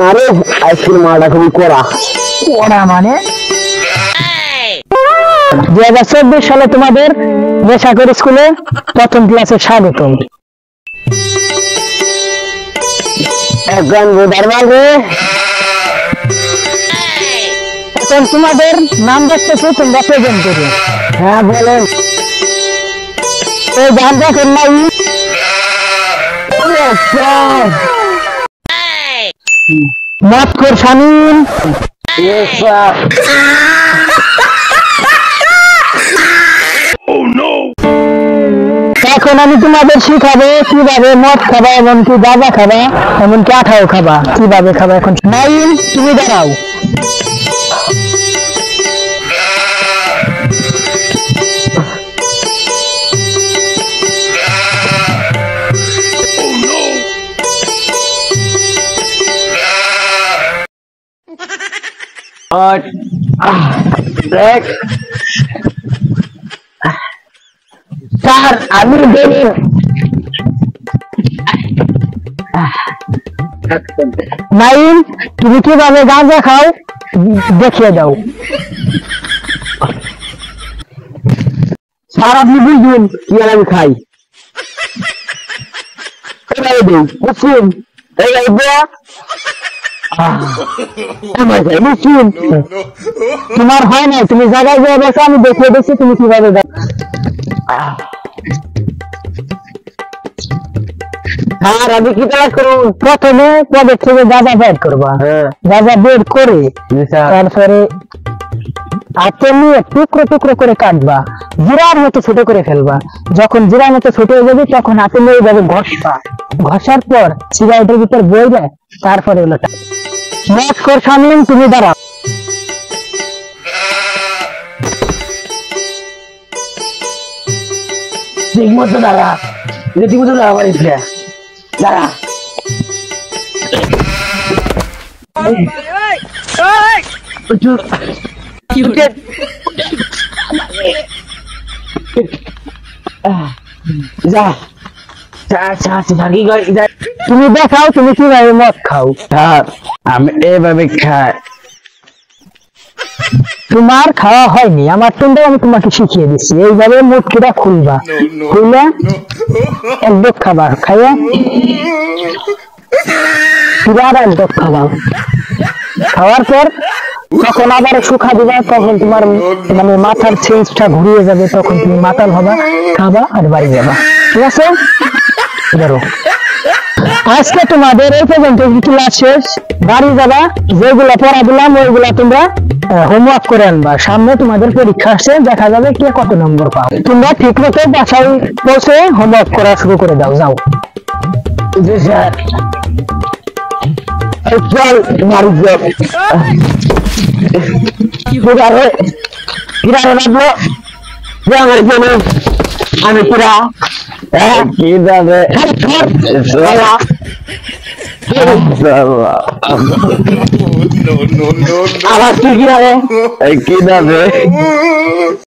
আরে আইসক্রিম মালটা খুবই কড়া কড়া মানে 2024 সালে তোমাদের বেসরকারি স্কুলে প্রথম ক্লাসে স্বাগতম। এখন দরবারে এখন তোমাদের নাম দেখতেছো, তোমরা প্রেজেন্ট করো। হ্যাঁ বলেন। এই গান দেখেন নাই? মাফ কর শামিম। Yes sir. এখন আমি তোমাদের শিখাবো কিভাবে মদ খাবা, এমনকি গাঁজা খাবা, এমনকি আঠাও খাবা, কিভাবে খাবা। এখন নাইম তুমি দাঁড়াও। দেখ স্যার আমি দেরি নাইম তুমি কিভাবে গাঁজা খাও দেখিয়ে দাও। স্যার আপনি বুঝবেন কি আর আমি খাই বুঝছেন। তোমার হয় না, তুমি জায়গায় গিয়ে বসো, আমি দেখিয়ে দিচ্ছি তুমি কিভাবে স্যার আমি কি কাজ করবো? প্রথমে পদের থেকে গাঁজা বের করবা। গাঁজা বের করে তারপরে হাতে নিয়ে টুকরো টুকরো করে কাটবা, জিরার মতো ছোট করে ফেলবা। যখন জিরার মতো ছোট হয়ে যাবে তখন হাতে নিয়ে এইভাবে ঘষবা। ঘষার পর সিগারেটের ভিতর বইবে, তারপরে হলো মাফ কর শামিম তুমি দাঁড়াও। ঠিক মতো দাঁড়া, ঠিক মতো দাঁড়া আমার ইসলে দাঁড়া। তুমি দেখাও তুমি কিভাবে মদ খাও। আমি এভাবে খাই। তোমার খাওয়া হয়নি, আমার টুনটা আমি তোমাকে শিখিয়ে দিচ্ছি। এইভাবে মুটকিটা খুলবা, খুলে এক ডোক খাবার খাইয়া আর এক ডোক খাবা। খাওয়ার পর তখন আবার শুকা দিবা, তখন তোমার মানে মাথার চেঞ্জটা ঘুরিয়ে যাবে, তখন তুমি মাতাল হবা, খাবা আর বাড়ি যাবা। ঠিক আছে? ধরো আজকে তোমাদের এই পর্যন্ত ক্লাস শেষ। বাড়ি যাবা, যেগুলা পড়া দিলাম ওইগুলা তোমরা হোমওয়ার্ক করে আনবা। সামনে তোমাদের পরীক্ষা আসছে, দেখা যাবে কে কত নম্বর পাও। তোমরা ঠিক মতো বাসায় পৌঁছে হোমওয়ার্ক করা শুরু করে দাও। যাও। জি স্যার। চল বাড়ি যাও। আমি পুরা কি যাবে আবার কি যাবে কি যাবে